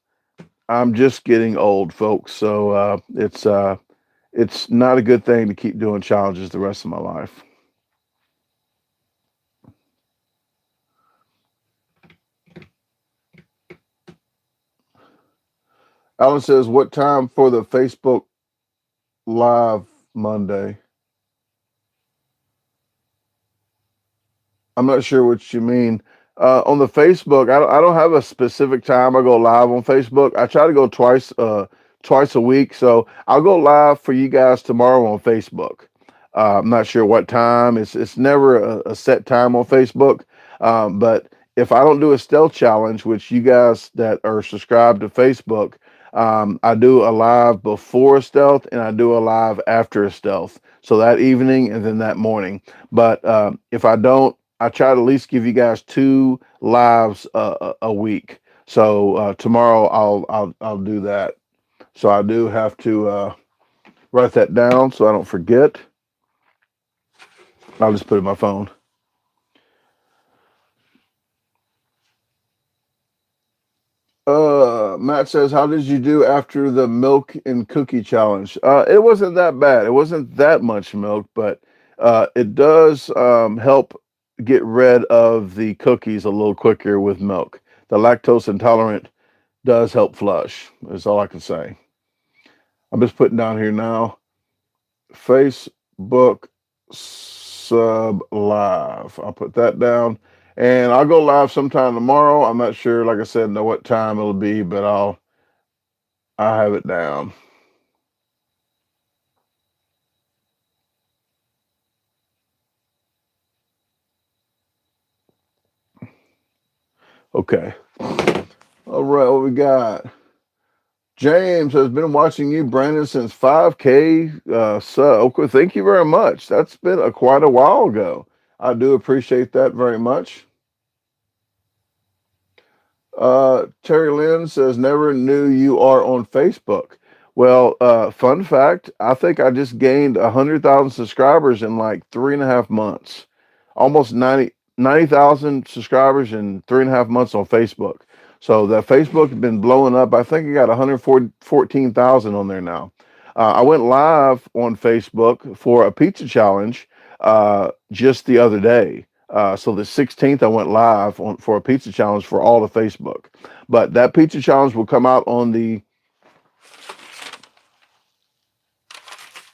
I'm just getting old, folks. So it's not a good thing to keep doing challenges the rest of my life. Alan says, "What time for the Facebook Live Monday?" I'm not sure what you mean. On the Facebook, I don't have a specific time I go live on Facebook. I try to go twice a week. So I'll go live for you guys tomorrow on Facebook. I'm not sure what time. It's never a set time on Facebook. But if I don't do a stealth challenge, which you guys that are subscribed to Facebook, I do a live before a stealth and I do a live after a stealth. So that evening and then that morning. But if I don't, I try to at least give you guys two lives a week. So tomorrow I'll do that. So I do have to write that down so I don't forget. I'll just put it in my phone. Matt says, "How did you do after the milk and cookie challenge?" It wasn't that bad. It wasn't that much milk, but it does help get rid of the cookies a little quicker with milk. The lactose intolerant does help flush. That's all I can say. I'm just putting down here now. Facebook sub live. I'll put that down. And I'll go live sometime tomorrow. I'm not sure, like I said, know what time it'll be, but I'll have it down. Okay. All right, what we got? James has been watching you, Brandon, since 5K. Okay, thank you very much. That's been quite a while ago. I do appreciate that very much. Terry Lynn says, never knew you are on Facebook. Well, fun fact, I think I just gained 100,000 subscribers in like 3.5 months. Almost 90,000 subscribers in 3.5 months on Facebook. So that Facebook has been blowing up. I think I got 114,000 on there now. I went live on Facebook for a pizza challenge just the other day. So the 16th, I went live for a pizza challenge for all of Facebook. But that pizza challenge will come out on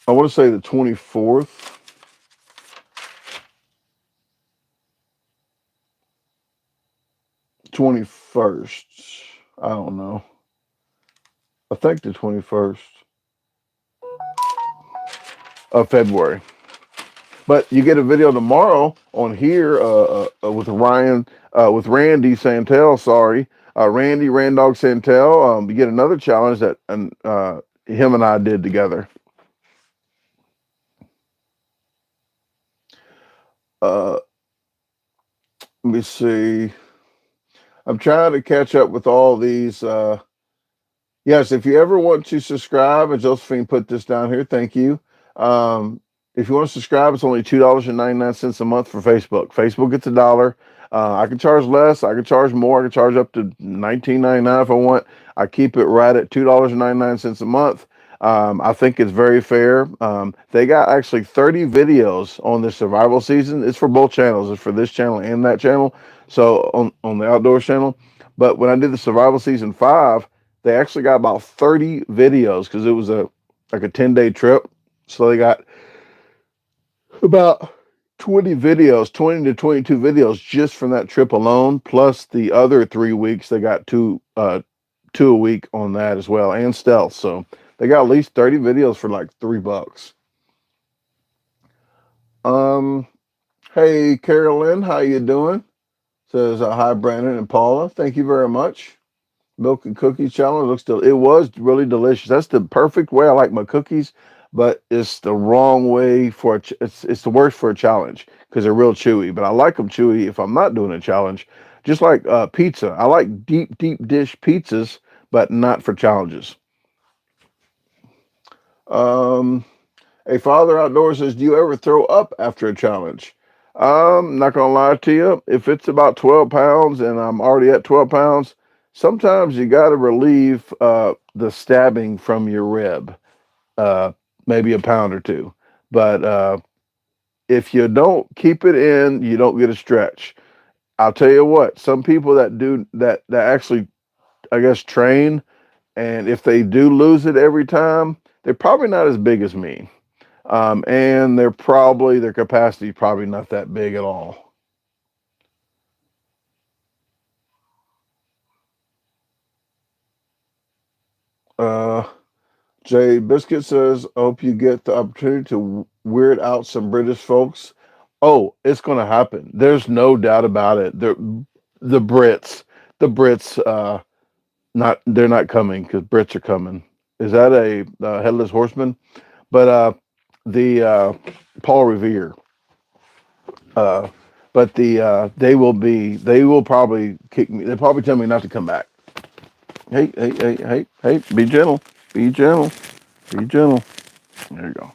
I want to say the 24th, 21st. I don't know. I think the 21st of February. But you get a video tomorrow on here with with Randy Santel. Sorry, Randy Randog Santel. You get another challenge that him and I did together. Uh, Let me see. I'm trying to catch up with all these. Yes, if you ever want to subscribe, and Josephine put this down here, thank you. Um, if you want to subscribe, it's only $2.99 a month for Facebook. Facebook gets $1. I can charge less. I can charge more. I can charge up to $19.99 if I want. I keep it right at $2.99 a month. I think it's very fair. They got actually 30 videos on the survival season. It's for both channels. It's for this channel and that channel. So on the outdoors channel. But when I did the survival season 5, they actually got about 30 videos because it was a like a 10-day trip. So they got about 20 videos, 20 to 22 videos just from that trip alone, plus the other 3 weeks they got two a week on that as well, and stealth. So they got at least 30 videos for like $3. Um, hey Carolyn, how you doing? Says hi Brandon and Paula. Thank you very much. Milk and cookie challenge looks it was really delicious. That's the perfect way I like my cookies, but it's the wrong way for it's the worst for a challenge because they're real chewy. But I like them chewy if I'm not doing a challenge. Just like pizza, I like deep dish pizzas, but not for challenges. Um, a father outdoors says, "Do you ever throw up after a challenge?" Not gonna lie to you. If it's about 12 pounds and I'm already at 12 pounds, sometimes you got to relieve the stabbing from your rib, uh, maybe a pound or two. But if you don't keep it in, you don't get a stretch. I'll tell you what. Some people that do that actually, I guess, train, and if they do lose it every time, they're probably not as big as me. And their capacity probably not that big at all. Uh, Jay Biscuit says, I hope you get the opportunity to weird out some British folks. Oh, it's going to happen. There's no doubt about it. The Brits, the Brits, not they're not coming because Brits are coming. Is that a headless horseman? But the Paul Revere. Uh, but they will probably kick me. They probably tell me not to come back. Hey, hey, hey, hey, hey, be gentle, be gentle, be gentle. There you go.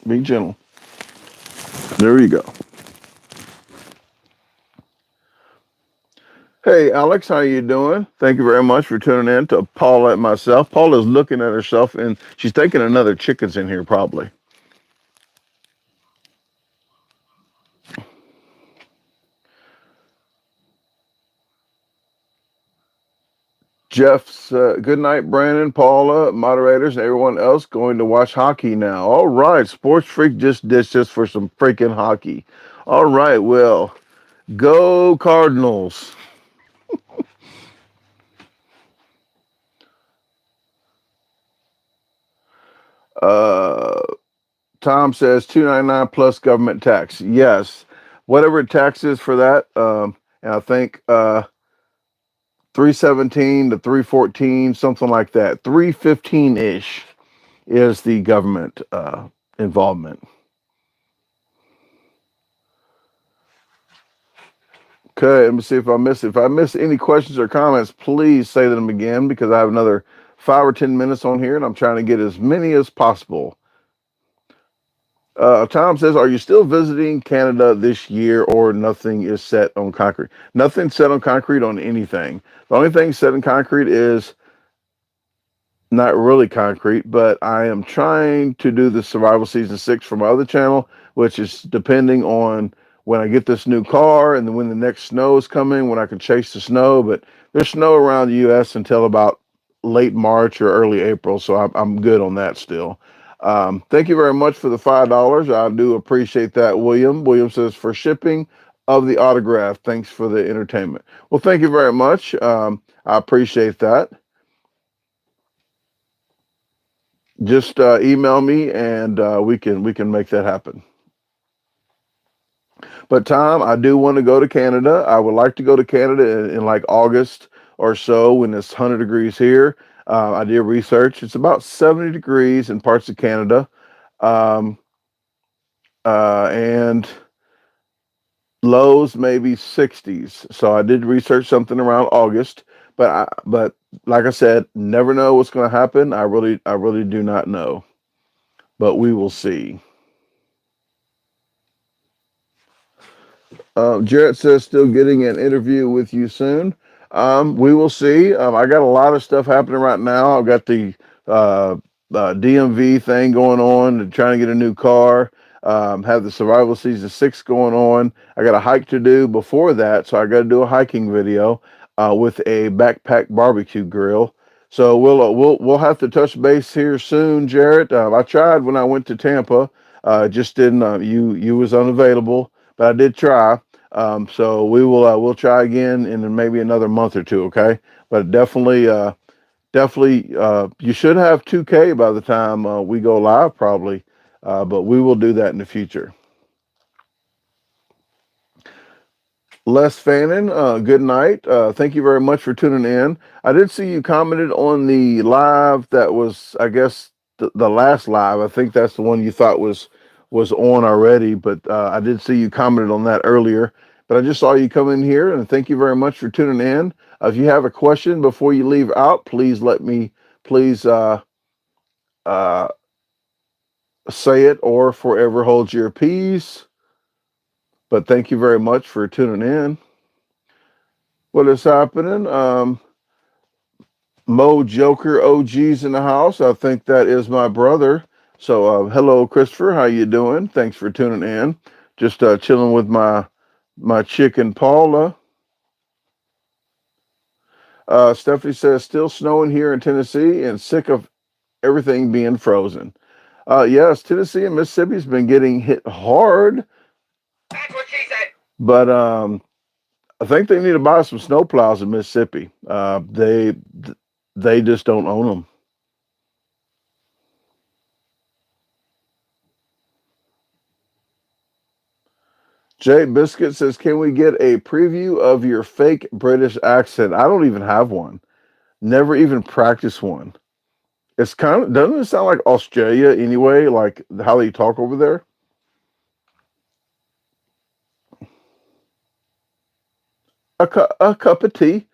Be gentle. There you go. Hey, Alex, how you doing? Thank you very much for tuning in to Paula and myself. Paula's looking at herself, and she's thinking another chicken's in here, probably. Jeff's good night, Brandon, Paula, moderators, and everyone else going to watch hockey now. All right, Sports Freak just ditched us for some freaking hockey. All right, well, go Cardinals. Uh, Tom says 299 plus government tax. Yes, whatever tax is for that. And I think 317 to 314, something like that. 315 ish is the government involvement. Okay, let me see if I miss it. If I miss any questions or comments, please say them again because I have another 5 or 10 minutes on here and I'm trying to get as many as possible. Tom says, are you still visiting Canada this year or nothing is set on concrete? Nothing set on concrete on anything. The only thing set in concrete is not really concrete, but I am trying to do the survival season 6 for my other channel, which is depending on when I get this new car and then when the next snow is coming, when I can chase the snow. But there's snow around the U.S. until about late March or early April, so I'm good on that still. Thank you very much for the $5. I do appreciate that, William. William says for shipping of the autograph. Thanks for the entertainment. Well, thank you very much. I appreciate that. Just email me and we can make that happen. But Tom, I do want to go to Canada. I would like to go to Canada in like August or so when it's 100 degrees here. I did research. It's about 70 degrees in parts of Canada, um, and lows maybe 60s. So I did research something around August. But like I said, never know what's going to happen. I really do not know. But we will see. Jarrett says still getting an interview with you soon. We will see. I got a lot of stuff happening right now. I've got the DMV thing going on and trying to get a new car. Have the survival season 6 going on. I got a hike to do before that, so I got to do a hiking video with a backpack barbecue grill. So we'll have to touch base here soon, Jarrett. I tried when I went to Tampa, just didn't. You was unavailable, but I did try. So we'll try again in maybe another month or two. Okay, but definitely, you should have 2K by the time we go live, probably. But we will do that in the future. Les Fannin, good night. Thank you very much for tuning in. I did see you commented on the live that was, I guess, the last live. I think that's the one you thought was on already, but I did see you commented on that earlier. But I just saw you come in here, and thank you very much for tuning in. If you have a question before you leave out, please let me please uh, say it or forever hold your peace. But thank you very much for tuning in. What is happening? Mo Joker OG's in the house. I think that is my brother. So hello, Christopher. How you doing? Thanks for tuning in. Just chilling with my chicken Paula. Stephanie says still snowing here in Tennessee and sick of everything being frozen. Yes, Tennessee and Mississippi's been getting hit hard. That's what she said. But I think they need to buy some snow plows in Mississippi. They just don't own them. Jay Biscuit says, "Can we get a preview of your fake British accent?" I don't even have one. Never even practiced one. It's kind of doesn't it sound like Australia anyway? Like how they talk over there. A cup of tea.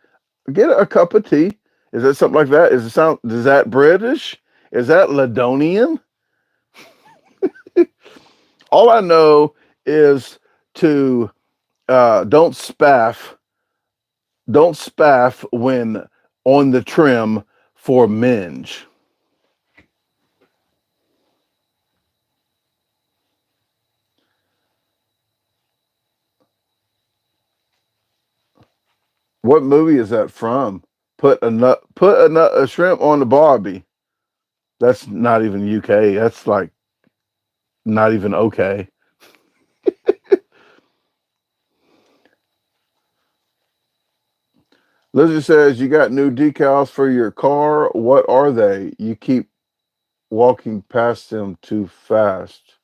Get a cup of tea. Is that something like that? Is it sound? Is that British? Is that Ladonian? All I know is to don't spaff. Don't spaff when on the trim for minge. What movie is that from? A shrimp on the barbie. That's not even UK. That's like not even okay. Lizzie says you got new decals for your car. What are they? You keep walking past them too fast.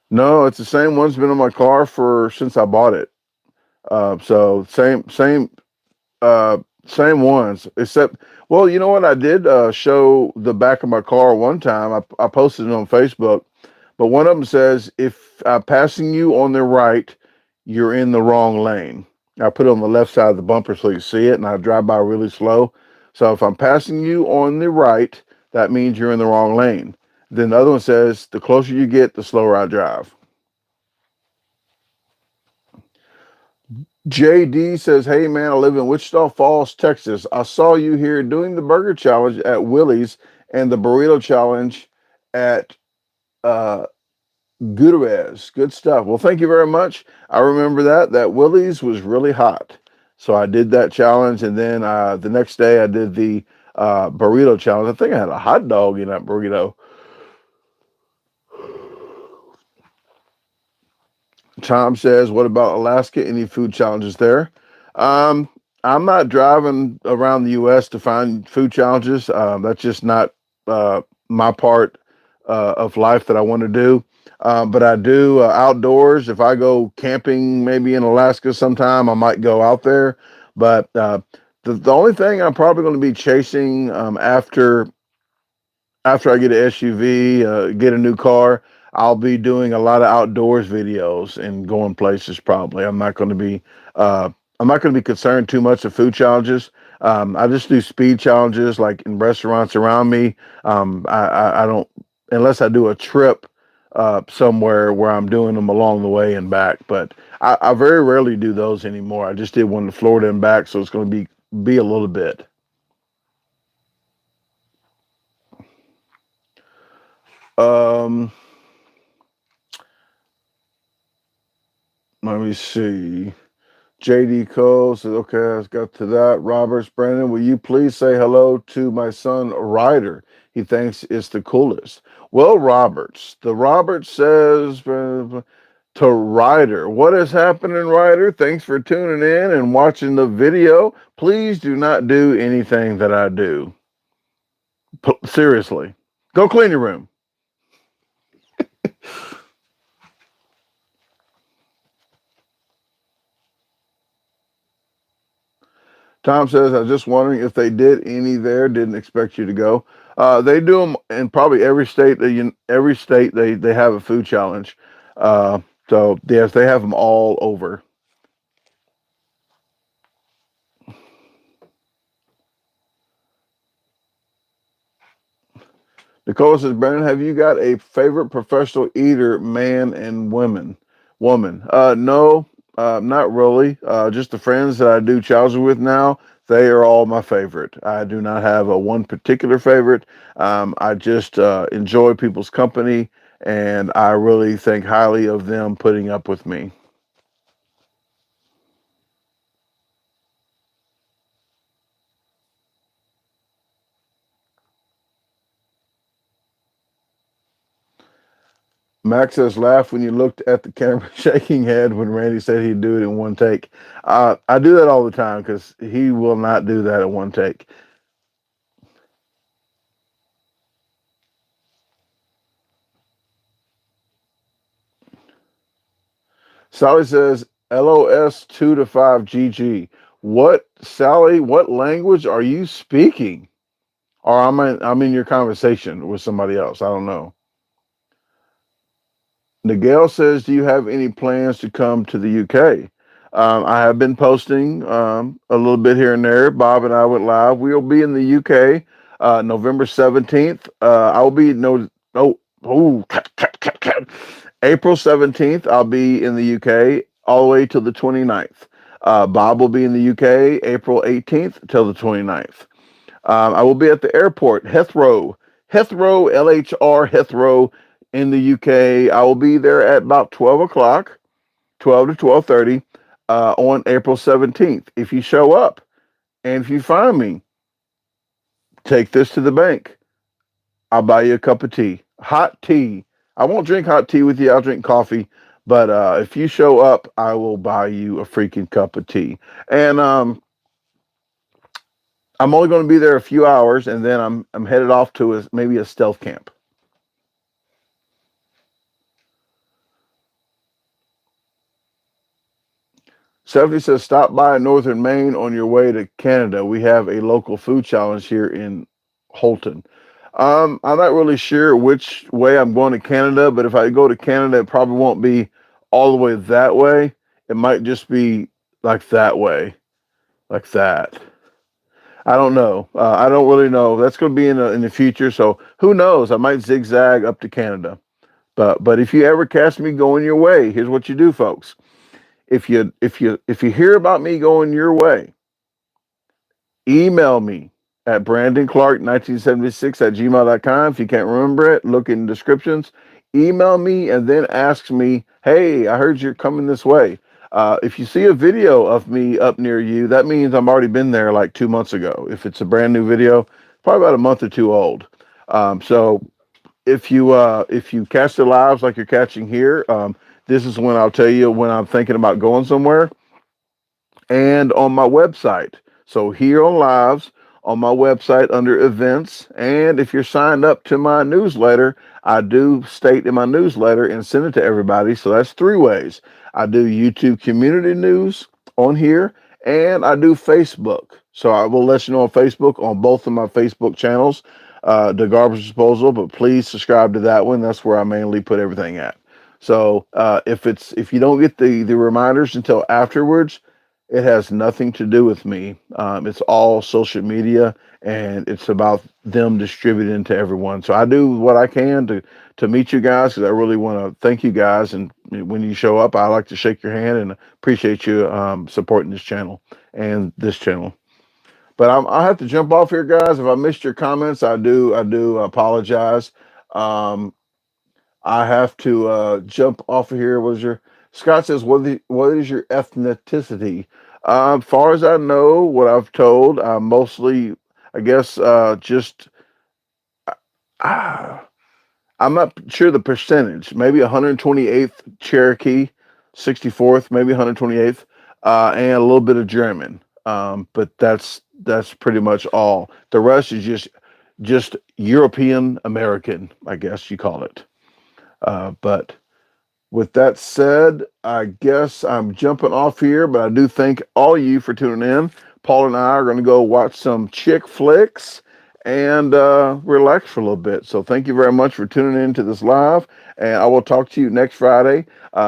No, it's the same one's been on my car for since I bought it. So uh, same ones, except, well, you know what? I did show the back of my car one time. I posted it on Facebook, but one of them says, if I'm passing you on the right, you're in the wrong lane. I put it on the left side of the bumper so you see it, and I drive by really slow. So if I'm passing you on the right, that means you're in the wrong lane. Then the other one says, the closer you get, the slower I drive. JD says, "Hey man, I live in Wichita Falls, Texas. I saw you here doing the burger challenge at Willie's and the burrito challenge at uh, Gutierrez. Good stuff. Well, thank you very much. I remember that. That Willie's was really hot. So I did that challenge. And then the next day I did the burrito challenge. I think I had a hot dog in that burrito. Tom says, "What about Alaska? Any food challenges there?" Um, I'm not driving around the U.S. to find food challenges. That's just not my part of life that I want to do. But I do outdoors. If I go camping, maybe in Alaska sometime, I might go out there. But the only thing I'm probably going to be chasing after I get an SUV, get a new car, I'll be doing a lot of outdoors videos and going places. Probably, Uh, I'm not going to be concerned too much of food challenges. I just do speed challenges, like in restaurants around me. I don't unless I do a trip somewhere where I'm doing them along the way and back. But I very rarely do those anymore. I just did one to Florida and back, so it's going to be a little bit. Um, Let me see. JD Cole says, okay, I got to that. Roberts, Brandon, will you please say hello to my son, Ryder? He thinks it's the coolest. Well, Roberts, the Roberts says to Ryder, what is happening, Ryder? Thanks for tuning in and watching the video. Please do not do anything that I do. Seriously, go clean your room. Tom says, I was just wondering if they did any there. Didn't expect you to go. They do them in probably every state. Every state they have a food challenge. Uh, so yes, they have them all over. Nicole says, Brandon, have you got a favorite professional eater, man and woman? No, not really. Just the friends that I do challenges with now. They are all my favorite. I do not have a one particular favorite. I just enjoy people's company, and I really think highly of them putting up with me. Max says, laugh when you looked at the camera shaking head when Randy said he'd do it in one take. I do that all the time because he will not do that in one take. Sally says LOS 2 to 5 GG. What, Sally, what language are you speaking? Or I'm in your conversation with somebody else. I don't know. Nigel says, do you have any plans to come to the UK? I have been posting a little bit here and there. Bob and I went live. We'll be in the UK November 17th. I will be April 17th. I'll be in the UK all the way till the 29th. Bob will be in the UK April 18th till the 29th. I will be at the airport, Heathrow, LHR, Heathrow in the UK. I will be there at about 12 o'clock, 12 to 12:30 on April 17th. If you show up and if you find me, take this to the bank. I'll buy you a cup of tea, hot tea. I won't drink hot tea with you. I'll drink coffee. But if you show up, I will buy you a freaking cup of tea. And I'm only going to be there a few hours, and then I'm headed off to maybe a stealth camp. Stephanie says, stop by Northern Maine on your way to Canada. We have a local food challenge here in Holton. I'm not really sure which way I'm going to Canada, but if I go to Canada, it probably won't be all the way that way. It might just be like that way, like that. I don't know. I don't really know. That's going to be in the future. So who knows? I might zigzag up to Canada. But if you ever catch me going your way, here's what you do, folks. If you hear about me going your way, email me at brandonclark1976 at gmail.com. If you can't remember it, look in descriptions. Email me and then ask me, hey, I heard you're coming this way. If you see a video of me up near you, that means I'm already been there like 2 months ago. If it's a brand new video, probably about a month or two old. So if you catch the lives like you're catching here, this is when I'll tell you when I'm thinking about going somewhere, and on my website. So here on lives on my website under events, and if you're signed up to my newsletter, I do state in my newsletter and send it to everybody. So that's three ways. I do YouTube community news on here, and I do Facebook. So I will let you know on Facebook on both of my Facebook channels, the Garbage Disposal. But please subscribe to that one. That's where I mainly put everything at. So if you don't get the reminders until afterwards, it has nothing to do with me. It's all social media, and it's about them distributing to everyone. So I do what I can to meet you guys, because I really want to thank you guys. And when you show up, I like to shake your hand and appreciate you supporting this channel and this channel. But I'll have to jump off here, guys. If I missed your comments, I do apologize. Um, I have to jump off of here. Scott says, what is your ethnicity? Far as I know, what I've told, I'm mostly, I guess, just, uh, I'm not sure the percentage. Maybe 128th Cherokee, 64th, maybe 128th, and a little bit of German. But that's pretty much all. The rest is just European American, I guess you call it. But with that said, I guess I'm jumping off here, but I do thank all of you for tuning in. Paul and I are going to go watch some chick flicks and relax for a little bit. So thank you very much for tuning in to this live, and I will talk to you next Friday.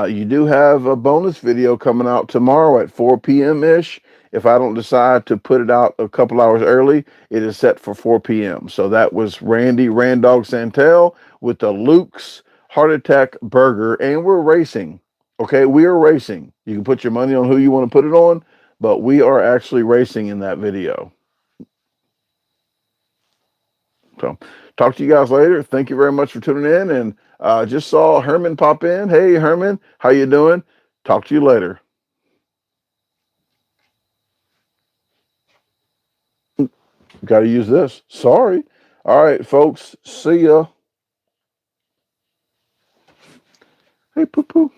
You do have a bonus video coming out tomorrow at 4 p.m. ish. If I don't decide to put it out a couple hours early, it is set for 4 p.m. So that was Randy Randog Santel with the Luke's Heart Attack Burger, and we're racing. Okay, we are racing. You can put your money on who you want to put it on, but we are actually racing in that video. So, talk to you guys later. Thank you very much for tuning in, and just saw Herman pop in. Hey, Herman, how you doing? Talk to you later. Got to use this. Sorry. All right, folks. See ya. Hey, poo poo.